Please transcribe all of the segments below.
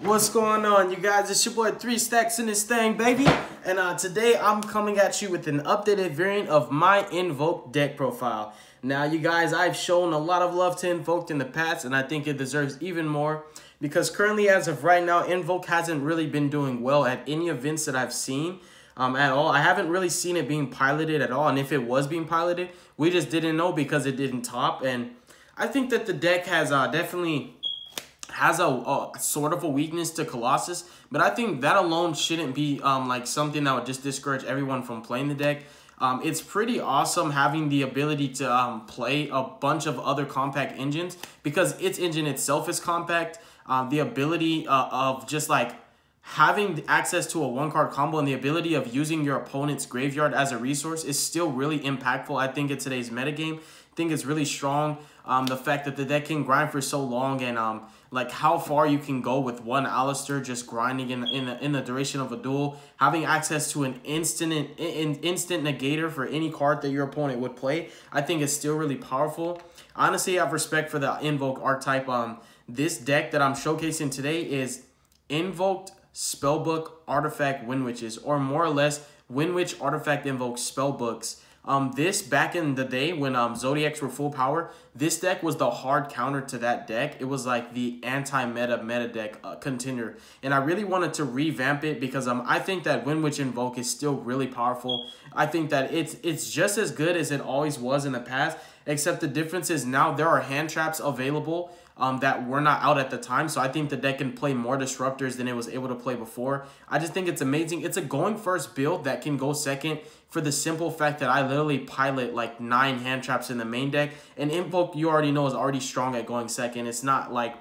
What's going on, you guys? It's your boy 3 Stacks in this thing, baby. And today I'm coming at you with an updated variant of my Invoked deck profile. Now, you guys, I've shown a lot of love to Invoked in the past, and I think it deserves even more. Because currently, as of right now, Invoked hasn't really been doing well at any events that I've seen at all. I haven't really seen it being piloted at all, and if it was being piloted, we just didn't know because it didn't top. And I think that the deck has definitely has a sort of a weakness to Colossus, but I think that alone shouldn't be like something that would just discourage everyone from playing the deck. It's pretty awesome having the ability to play a bunch of other compact engines because its engine itself is compact. The ability of just like having access to a one-card combo and the ability of using your opponent's graveyard as a resource is still really impactful, I think, in today's metagame. I think it's really strong. The fact that the deck can grind for so long and like how far you can go with one Alistair just grinding in the duration of a duel, having access to an instant negator for any card that your opponent would play, I think is still really powerful. Honestly, I have respect for the Invoke archetype. This deck that I'm showcasing today is Invoked Spellbook Artifact Windwitches, or more or less Windwitch Artifact Invoke Spellbooks. This back in the day when Zodiacs were full power, this deck was the hard counter to that deck. It was like the anti-meta deck contender, and I really wanted to revamp it because I think that Windwitch Invoke is still really powerful. I think that it's just as good as it always was in the past, except the difference is now there are hand traps available that were not out at the time. So I think the deck can play more disruptors than it was able to play before. I just think it's amazing. It's a going first build that can go second for the simple fact that I literally pilot like 9 hand traps in the main deck. And Invoke, you already know, is already strong at going second. It's not like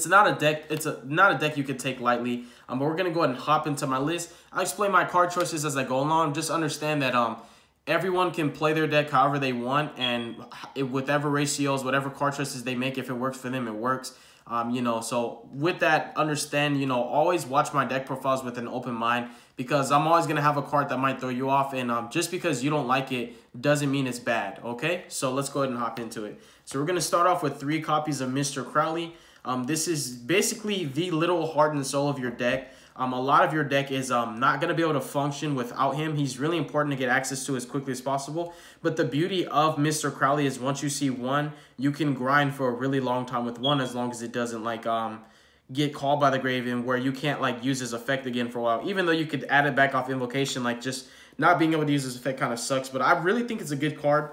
not a deck you can take lightly. But we're gonna go ahead and hop into my list. I'll explain my card choices as I go along. Just understand that everyone can play their deck however they want, and whatever ratios, whatever card choices they make, if it works for them, it works. You know, so with that, understand, you know, always watch my deck profiles with an open mind, because I'm always going to have a card that might throw you off, and just because you don't like it doesn't mean it's bad, okay? So let's go ahead and hop into it. So we're going to start off with 3 copies of Mr. Crowley. This is basically the little heart and soul of your deck. A lot of your deck is not going to be able to function without him. He's really important to get access to as quickly as possible. But the beauty of Mr. Crowley is once you see 1, you can grind for a really long time with 1, as long as it doesn't like get called by the grave, and where you can't like use his effect again for a while. Even though you could add it back off invocation, like just not being able to use his effect kind of sucks. But I really think it's a good card.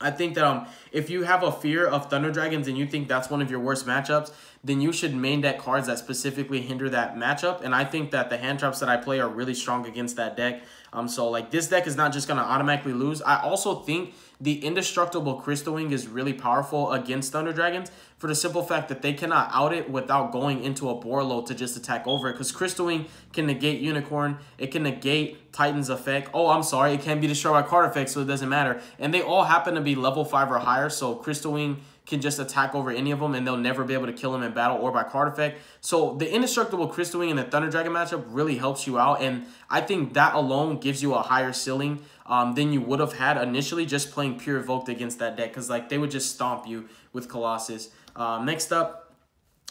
I think that if you have a fear of Thunder Dragons and you think that's one of your worst matchups, then you should main deck cards that specifically hinder that matchup. And I think that the hand traps that I play are really strong against that deck. So like this deck is not just going to automatically lose. I also think the Indestructible Crystal Wing is really powerful against Thunder Dragons for the simple fact that they cannot out it without going into a Borlo to just attack over it. Because Crystal Wing can negate Unicorn. It can negate Titan's effect. Oh, I'm sorry. It can be destroyed by card effects, so it doesn't matter. And they all happen to be level 5 or higher. So Crystal Wing can just attack over any of them, and they'll never be able to kill him in battle or by card effect. So the Indestructible Crystal Wing in the Thunder Dragon matchup really helps you out, and I think that alone gives you a higher ceiling than you would have had initially just playing pure Evoked against that deck, because like they would just stomp you with Colossus. Next up,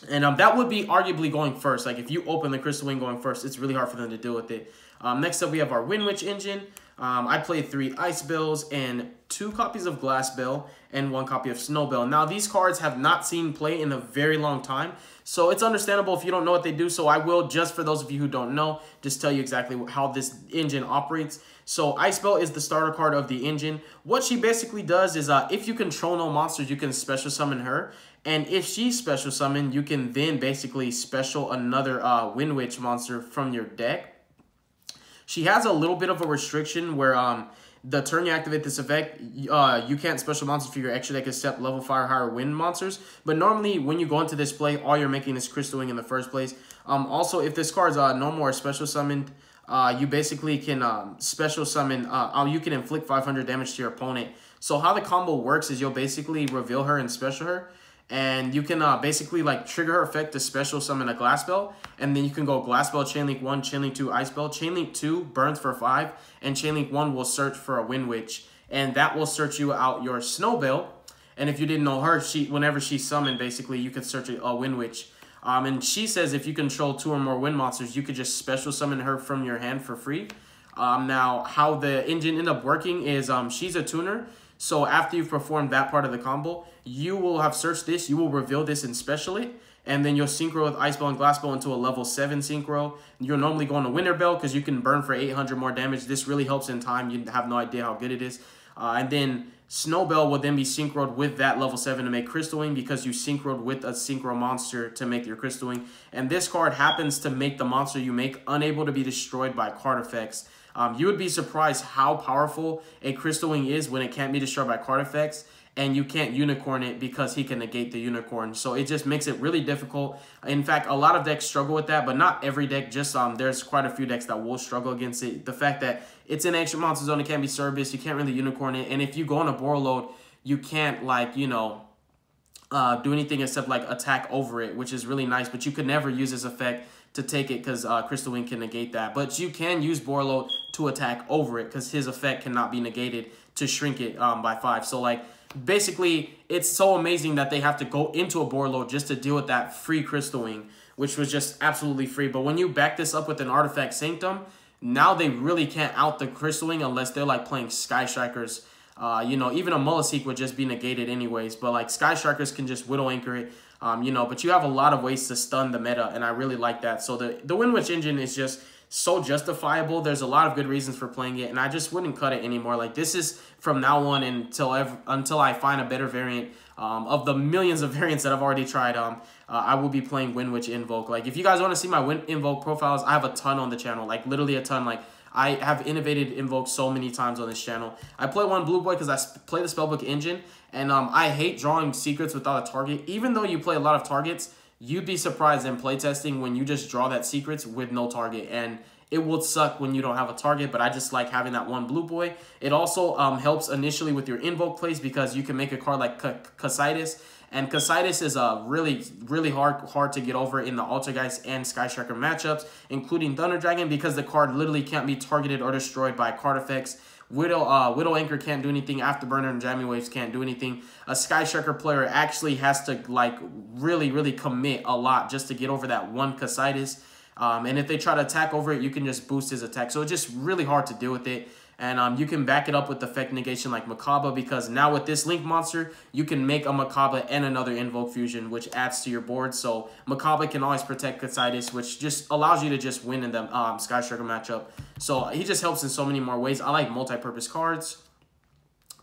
and that would be arguably going first. Like if you open the Crystal Wing going first, it's really hard for them to deal with it. Next up, we have our Windwitch Engine. I played 3 Ice Bells and 2 copies of Glass Bell and 1 copy of Snow Bell. Now, these cards have not seen play in a very long time, so it's understandable if you don't know what they do. So I will, just for those of you who don't know, just tell you exactly how this engine operates. So Ice Bell is the starter card of the engine. What she basically does is if you control no monsters, you can special summon her. And if she's special summoned, you can then basically special another Windwitch monster from your deck. She has a little bit of a restriction where the turn you activate this effect, you can't special monsters for your extra deck except level 5 or higher wind monsters. But normally when you go into this play, all you're making is Crystal Wing in the first place. Also, if this card is normal or special summoned, you basically can special summon, you can inflict 500 damage to your opponent. So how the combo works is you'll basically reveal her and special her. And you can basically like trigger her effect to special summon a Glass Bell, and then you can go Glass Bell, Chainlink 1, Chainlink 2, Ice Bell. Chainlink 2 burns for 5, and Chainlink 1 will search for a Windwitch, and that will search you out your Snow Bell. And if you didn't know her, whenever she's summoned, basically you could search a Windwitch. And she says if you control 2 or more wind monsters, you could just special summon her from your hand for free. Now, how the engine ended up working is she's a tuner. So after you've performed that part of the combo, you will have searched this. You will reveal this in Special It. And then you'll synchro with Ice Bell and Glass Bell into a level 7 synchro. You'll normally go on a Winter Bell because you can burn for 800 more damage. This really helps in time. You have no idea how good it is. And then Snow Bell will then be synchroed with that level 7 to make Crystal Wing because you synchroed with a synchro monster to make your Crystal Wing. And this card happens to make the monster you make unable to be destroyed by card effects. You would be surprised how powerful a Crystal Wing is when it can't be destroyed by card effects, and you can't unicorn it because he can negate the unicorn. So it just makes it really difficult. In fact, a lot of decks struggle with that, but not every deck. Just there's quite a few decks that will struggle against it. The fact that it's an extra monster zone, it can't be serviced, you can't really unicorn it, and if you go on a board load, you can't, like, you know, do anything except like attack over it, which is really nice, but you could never use this effect to take it because Crystal Wing can negate that. But you can use Borload to attack over it because his effect cannot be negated to shrink it by 5. So like basically it's so amazing that they have to go into a Borload just to deal with that free Crystal Wing, which was just absolutely free. But when you back this up with an Artifact Sanctum, now they really can't out the Crystal Wing unless they're like playing Sky Strikers. You know, even a Mullaseek would just be negated anyways, but like Sky Strikers can just Widow Anchor it, you know, but you have a lot of ways to stun the meta, and I really like that. So the Windwitch engine is just so justifiable. There's a lot of good reasons for playing it, and I just wouldn't cut it anymore. Like, this is from now on until I find a better variant. Of the millions of variants that I've already tried, I will be playing Windwitch Invoke. Like, if you guys want to see my Invoke profiles, I have a ton on the channel, like literally a ton. Like, I have innovated Invoke so many times on this channel. I play one Blue Boy because I play the Spellbook Engine, and I hate drawing secrets without a target. Even though you play a lot of targets, you'd be surprised in playtesting when you just draw that secrets with no target, and it will suck when you don't have a target, but I just like having that one Blue Boy. It also helps initially with your Invoke plays because you can make a card like Casitas, and Casitas is really hard to get over in the Altergeist and Sky Striker matchups, including Thunder Dragon, because the card literally can't be targeted or destroyed by card effects. Widow Anchor can't do anything. Afterburner and Jamming Waves can't do anything. A Sky Striker player actually has to like really commit a lot just to get over that one Casitas. And if they try to attack over it, you can just boost his attack. So it's just really hard to deal with it. And you can back it up with effect negation like Macabre, because now with this Link monster, you can make a Macabre and another Invoke Fusion, which adds to your board. So Macabre can always protect Casitas, which just allows you to just win in the Sky Striker matchup. So he just helps in so many more ways. I like multi-purpose cards.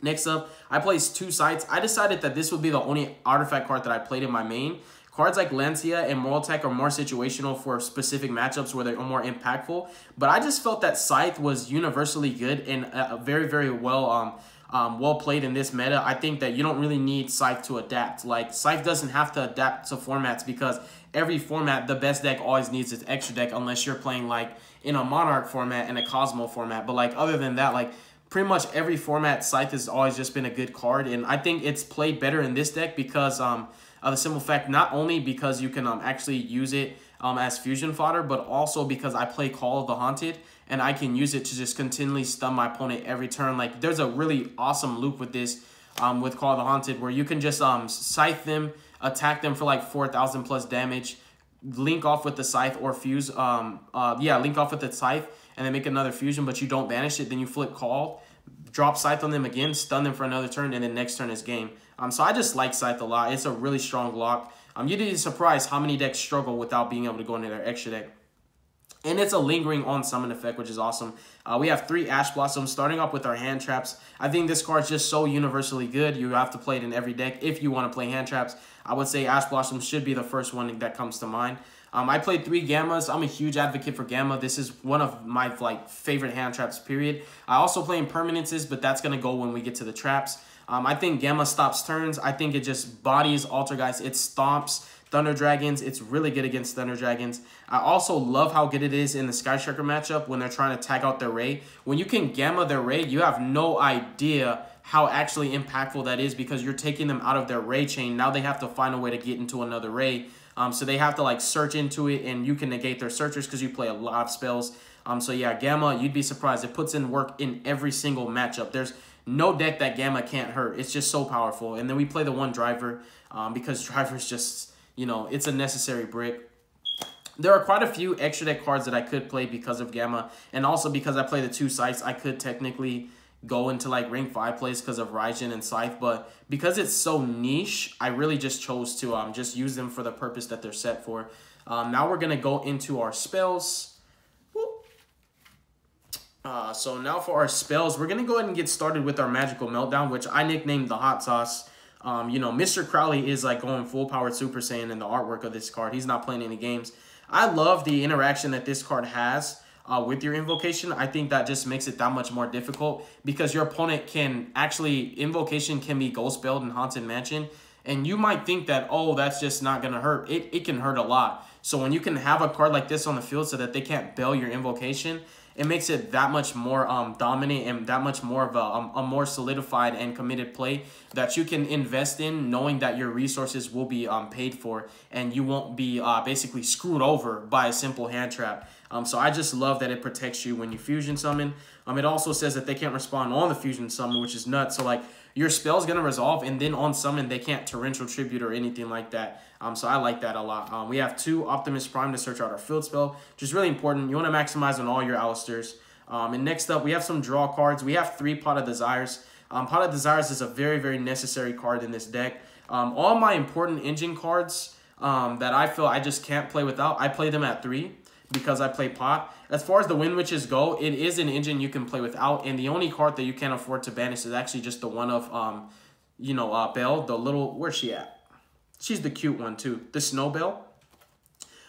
Next up, I placed 2 sites. I decided that this would be the only artifact card that I played in my main. Cards like Lancia and Moral Tech are more situational for specific matchups where they're more impactful. But I just felt that Scythe was universally good and very well well played in this meta. I think that you don't really need Scythe to adapt. Like, Scythe doesn't have to adapt to formats because every format, the best deck always needs its extra deck unless you're playing like in a Monarch format and a Cosmo format. But like other than that, like pretty much every format, Scythe has always just been a good card. And I think it's played better in this deck because of the simple fact, not only because you can actually use it as fusion fodder, but also because I play Call of the Haunted, and I can use it to just continually stun my opponent every turn. Like, there's a really awesome loop with this, with Call of the Haunted, where you can just Scythe them, attack them for like 4,000 plus damage, link off with the Scythe or fuse, link off with the Scythe, and then make another fusion, but you don't banish it, then you flip Call, drop Scythe on them again, stun them for another turn, and then next turn is game. So I just like Scythe a lot. It's a really strong lock. You'd be surprised how many decks struggle without being able to go into their extra deck. And it's a lingering on summon effect, which is awesome. We have 3 Ash Blossoms, starting off with our hand traps. I think this card's just so universally good. You have to play it in every deck if you want to play hand traps. I would say Ash Blossoms should be the first one that comes to mind. I played 3 Gammas. I'm a huge advocate for Gamma. This is one of my favorite hand traps, period. I also play in permanences, but that's going to go when we get to the traps. I think Gamma stops turns. I think it just bodies Altergeist. It stomps Thunder Dragons. It's really good against Thunder Dragons. I also love how good it is in the Sky Striker matchup when they're trying to tag out their Ray. When you can Gamma their Ray, you have no idea how actually impactful that is because you're taking them out of their Ray chain. Now they have to find a way to get into another Ray. So they have to like search into it, and you can negate their searchers because you play a lot of spells. So yeah, Gamma, you'd be surprised. It puts in work in every single matchup. There's no deck that Gamma can't hurt. It's just so powerful. And then we play the one Driver because Driver's just you know, it's a necessary brick. There are quite a few extra deck cards that I could play because of Gamma, and also because I play the 2 Scythes, I could technically go into like rank 5 plays because of Raijin and Scythe, but because it's so niche, I really just chose to just use them for the purpose that they're set for. Now we're gonna go into our spells. So now for our spells, we're gonna go ahead and get started with our Magical Meltdown, which I nicknamed the Hot Sauce. You know, Mr. Crowley is like going full powered Super Saiyan in the artwork of this card. He's not playing any games. I love the interaction that this card has with your invocation. I think that just makes it that much more difficult because your opponent can actually, invocation can be Ghost Spelled in Haunted Mansion. And you might think that, oh, that's just not going to hurt. It can hurt a lot. So when you can have a card like this on the field so that they can't bail your invocation, it makes it that much more dominant and that much more of a more solidified and committed play that you can invest in, knowing that your resources will be paid for and you won't be basically screwed over by a simple hand trap. So I just love that it protects you when you fusion summon. It also says that they can't respond on the fusion summon, which is nuts. So like your spell's gonna resolve, and then on summon they can't torrential tribute or anything like that. So I like that a lot. We have 2 Optimus Prime to search out our field spell, which is really important. You want to maximize on all your Alistairs. And next up, we have some draw cards. We have 3 Pot of Desires. Pot of Desires is a very, very necessary card in this deck. All my important engine cards that I feel I just can't play without, I play them at 3 because I play Pot. As far as the Windwitches go, it is an engine you can play without, and the only card that you can't afford to banish is actually just the one of, you know, Belle, the little, where's she at? She's the cute one too, the Snow Belle.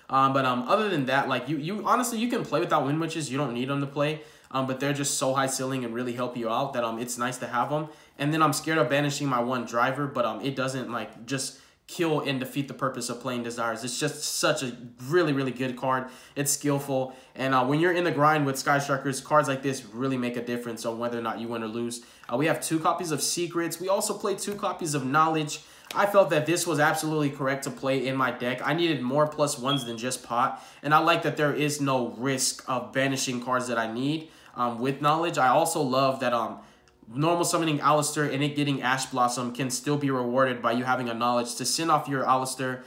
But other than that, like you honestly, you can play without Windwitches. You don't need them to play. But they're just so high ceiling and really help you out that it's nice to have them. And then I'm scared of banishing my one driver, but it doesn't like just kill and defeat the purpose of playing Desires. It's just such a really, really good card. It's skillful. And when you're in the grind with Sky Strikers, cards like this really make a difference on whether or not you win or lose. We have 2 copies of Secrets. We also play 2 copies of Knowledge. I felt that this was absolutely correct to play in my deck. I needed more +1s than just Pot. And I like that there is no risk of banishing cards that I need with Knowledge. I also love that normal summoning Alistair and it getting Ash Blossom can still be rewarded by you having a Knowledge to send off your Alistair,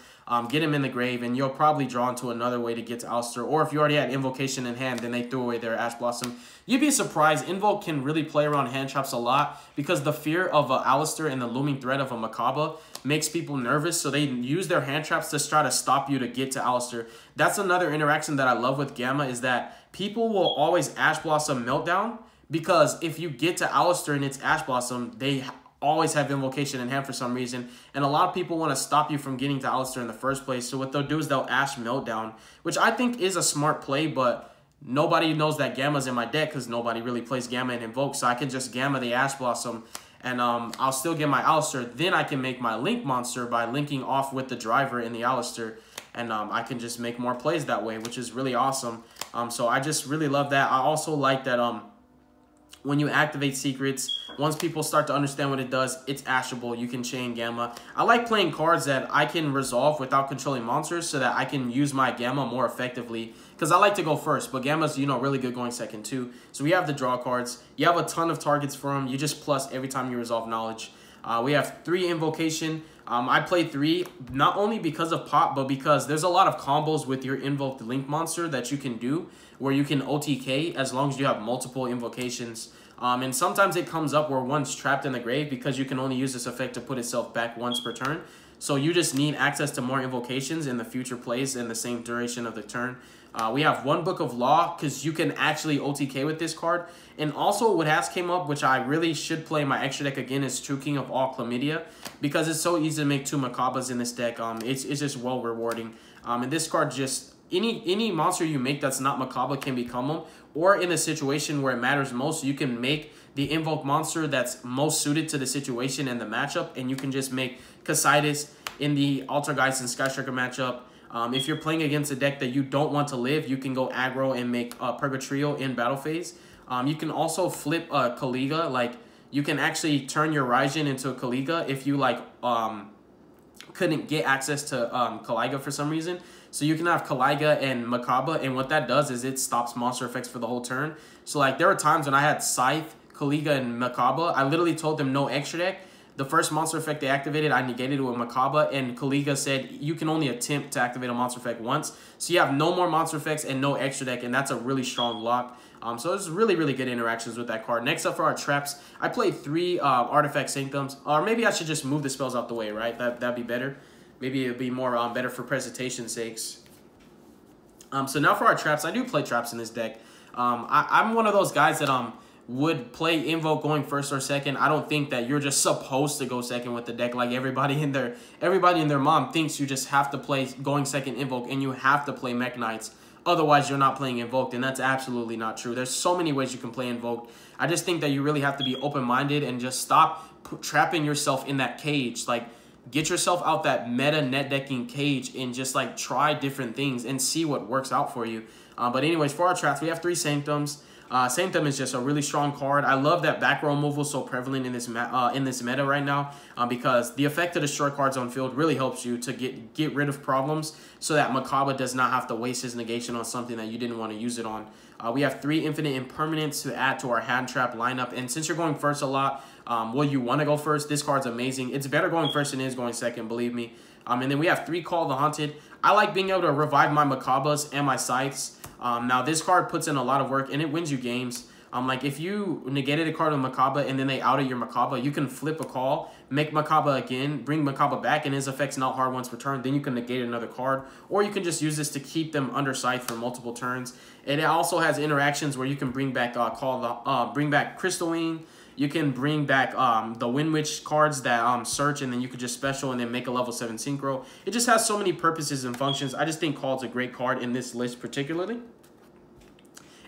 get him in the grave, and you'll probably draw into another way to get to Alistair. Or if you already had Invocation in hand, then they threw away their Ash Blossom. You'd be surprised. Invoke can really play around hand traps a lot because the fear of Alistair and the looming threat of a Macabre makes people nervous, so they use their hand traps to try to stop you to get to Alistair. That's another interaction that I love with Gamma, is that people will always Ash Blossom Meltdown, because if you get to Alistair and it's Ash Blossom, they always have Invocation in hand for some reason, and a lot of people want to stop you from getting to Alistair in the first place. So what they'll do is they'll Ash Meltdown, which I think is a smart play, but nobody knows that Gamma's in my deck because nobody really plays Gamma and Invoke, so I can just Gamma the Ash Blossom, and I'll still get my Alistair. Then I can make my Link monster by linking off with the driver in the Alistair, and I can just make more plays that way, which is really awesome. So I just really love that. I also like that when you activate Secrets, once people start to understand what it does, it's ashable. You can chain Gamma. I like playing cards that I can resolve without controlling monsters so that I can use my Gamma more effectively, because I like to go first, but Gamma's, you know, really good going second too. So we have the draw cards. You have a ton of targets for them. You just plus every time you resolve Knowledge. We have 3 Invocation. I play 3, not only because of Pot, but because there's a lot of combos with your invoked Link monster that you can do, where you can OTK as long as you have multiple invocations. And sometimes it comes up where one's trapped in the grave because you can only use this effect to put itself back once per turn. So you just need access to more invocations in the future plays in the same duration of the turn. We have 1 Book of Law because you can actually OTK with this card. And also what has came up, which I really should play in my extra deck again, is True King of All Chlamydia, because it's so easy to make 2 Macabres in this deck. It's just well rewarding. And this card just, any monster you make that's not Macabre can become them. Or in a situation where it matters most, you can make the invoke monster that's most suited to the situation and the matchup, and you can just make Casitas in the Altergeist and Sky Striker matchup. If you're playing against a deck that you don't want to live, you can go aggro and make Purgatrio in battle phase. You can also flip Caliga. Like, you can actually turn your Raijin into a Caliga if you like couldn't get access to Caliga for some reason. So you can have Caliga and Macabre, and what that does is it stops monster effects for the whole turn. So like there were times when I had Scythe, Caliga, and Macabre. I literally told them no extra deck, The first monster effect they activated, I negated it with Macabre, and Kaliga said you can only attempt to activate a monster effect once. So you have no more monster effects and no extra deck, and that's a really strong lock. So it's really, really good interactions with that card. Next up for our traps, I played 3 Artifact Sanctums. Or maybe I should just move the spells out the way, right? That'd be better. Maybe it'd be more better for presentation sakes. So now for our traps, I do play traps in this deck. I'm one of those guys that would play Invoke going first or second. I don't think that you're just supposed to go second with the deck like everybody and their mom thinks you just have to play going second Invoke and you have to play Mech Knights. Otherwise, you're not playing Invoked, and that's absolutely not true. There's so many ways you can play Invoked. I just think that you really have to be open-minded and just stop trapping yourself in that cage. Like, get yourself out that meta net decking cage and just, like, try different things and see what works out for you. But anyways, for our traps, we have 3 Sanctums. Sanctum is just a really strong card. I love that back row removal is so prevalent in this meta right now because the effect to destroy cards on field really helps you to get rid of problems so that Macabre does not have to waste his negation on something that you didn't want to use it on. We have 3 Infinite Impermanents to add to our hand trap lineup, and since you're going first a lot, well, you want to go first. This card's amazing. It's better going first than it is going second, believe me. And then we have 3 Call the Haunted. I like being able to revive my Macabres and my Scythes. Now, this card puts in a lot of work, and it wins you games. Like, if you negated a card with Macabre and then they outed your Macabre, you can flip a call, make Macabre again, bring Macabre back, and his effect's not hard once per turn. Then you can negate another card, or you can just use this to keep them under Scythe for multiple turns. And it also has interactions where you can bring back bring back Crystal Wing. You can bring back the Windwitch cards that search, and then you could just special and then make a level 7 synchro. It just has so many purposes and functions. I just think Call's a great card in this list particularly.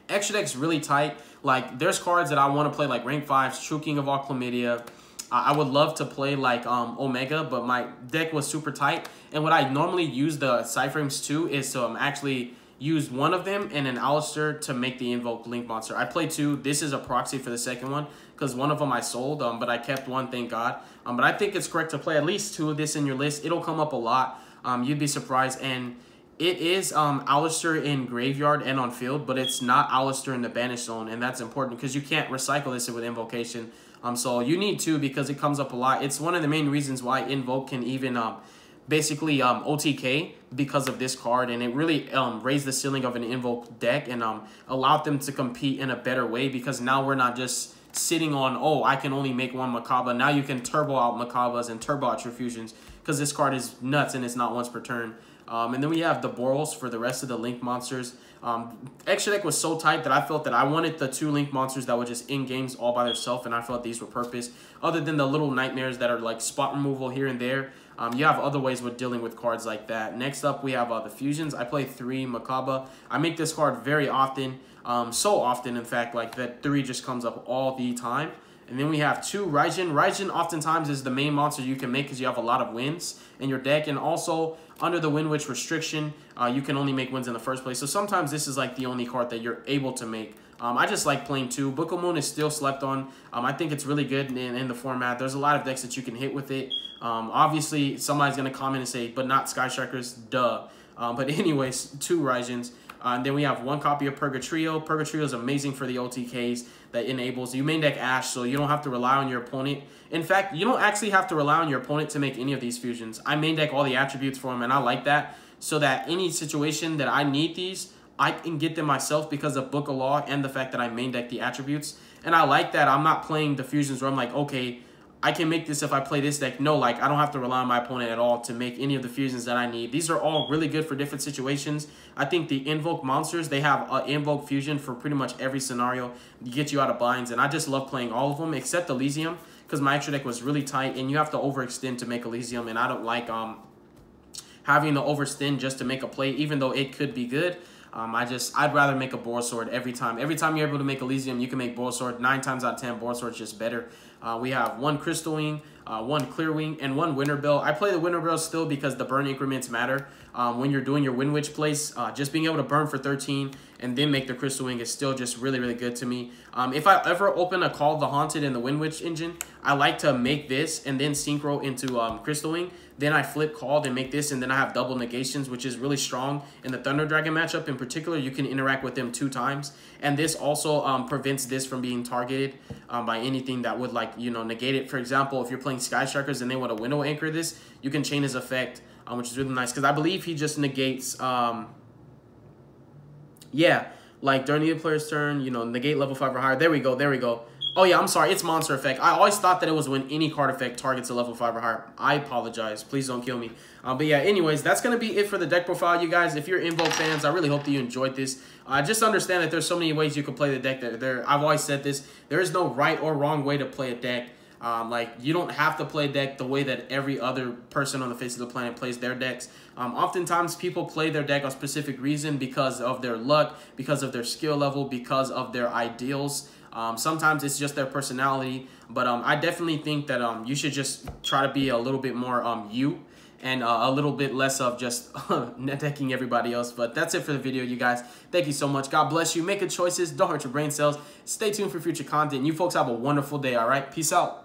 Extra deck's really tight. Like, there's cards that I want to play like rank 5s, True King of all Chlamydia. I would love to play like Omega, but my deck was super tight. And what I normally use the Cyframes to is to actually use one of them and an Alistair to make the Invoked Link Monster. I played 2. This is a proxy for the second one because one of them I sold, but I kept one, thank God. But I think it's correct to play at least 2 of this in your list. It'll come up a lot. You'd be surprised. And it is Alistair in Graveyard and on field, but it's not Alistair in the Banish Zone, and that's important because you can't recycle this with Invocation. So you need 2 because it comes up a lot. It's one of the main reasons why Invoke can even basically OTK because of this card, and it really raised the ceiling of an Invoke deck and allowed them to compete in a better way because now we're not just sitting on, oh, I can only make 1 Macabre. Now you can turbo out Macabres and turbo out Transfusions because this card is nuts and it's not once per turn. And then we have the Boros for the rest of the Link monsters. Extra deck was so tight that I felt that I wanted the 2 Link monsters that were just in games all by themselves, and I felt these were purpose. Other than the little nightmares that are like spot removal here and there, you have other ways with dealing with cards like that. Next up, we have the Fusions. I play 3 Macabre. I make this card very often, so often, in fact, like that 3 just comes up all the time. And then we have 2 Raijin. Raijin oftentimes is the main monster you can make because you have a lot of wins in your deck. And also, under the Windwitch restriction, you can only make wins in the first place. So sometimes this is like the only card that you're able to make. I just like playing 2. Book of Moon is still slept on. I think it's really good in the format. There's a lot of decks that you can hit with it. Obviously, somebody's going to comment and say, but not Sky Strikers, duh. But anyways, 2 Raijins. And then we have 1 copy of Purgatrio. Purgatrio is amazing for the OTKs that enables you main deck Ash, so you don't have to rely on your opponent. In fact, you don't actually have to rely on your opponent to make any of these fusions. I main deck all the attributes for them, and I like that, so that any situation that I need these, I can get them myself because of Book of Law and the fact that I main deck the attributes. And I like that I'm not playing the fusions where I'm like, okay, I can make this if I play this deck. No, like, I don't have to rely on my opponent at all to make any of the fusions that I need. These are all really good for different situations. I think the Invoke monsters, they have an Invoke fusion for pretty much every scenario to get you out of binds. And I just love playing all of them except Elysium because my extra deck was really tight and you have to overextend to make Elysium. And I don't like having to overextend just to make a play, even though it could be good. I'd rather make a Boresword every time. Every time you're able to make Elysium, you can make Boresword. 9 times out of 10, Boresword's just better. We have 1 Crystal Wing, 1 Clear Wing, and 1 Winterbill. I play the Winterbill still because the burn increments matter. When you're doing your Windwitch plays, just being able to burn for 13 and then make the Crystal Wing is still just really, really good to me. If I ever open a Call of the Haunted in the Windwitch engine, I like to make this and then synchro into Crystal Wing. then I flip Called and make this, and then I have double negations, which is really strong. In the Thunder Dragon matchup in particular, you can interact with them 2 times. And this also prevents this from being targeted by anything that would, like, you know, negate it. For example, if you're playing Sky Strikers and they want to window anchor this, you can chain his effect, which is really nice. Because I believe he just negates, yeah, like during the player's turn, you know, negate level 5 or higher. There we go, there we go. Oh yeah, I'm sorry, it's monster effect. I always thought that it was when any card effect targets a level 5 or higher. I apologize. Please don't kill me. But yeah, anyways, that's going to be it for the deck profile, you guys. If you're Invoke fans, I really hope that you enjoyed this. Just understand that there's so many ways you can play the deck. I've always said this. There is no right or wrong way to play a deck. Like, you don't have to play a deck the way that every other person on the face of the planet plays their decks. Oftentimes, people play their deck a specific reason because of their luck, because of their skill level, because of their ideals. Sometimes it's just their personality, but I definitely think that you should just try to be a little bit more you, and a little bit less of just net decking everybody else. But that's it for the video, you guys. Thank you so much. God bless you. Make good choices. Don't hurt your brain cells. Stay tuned for future content. You folks have a wonderful day, all right? Peace out.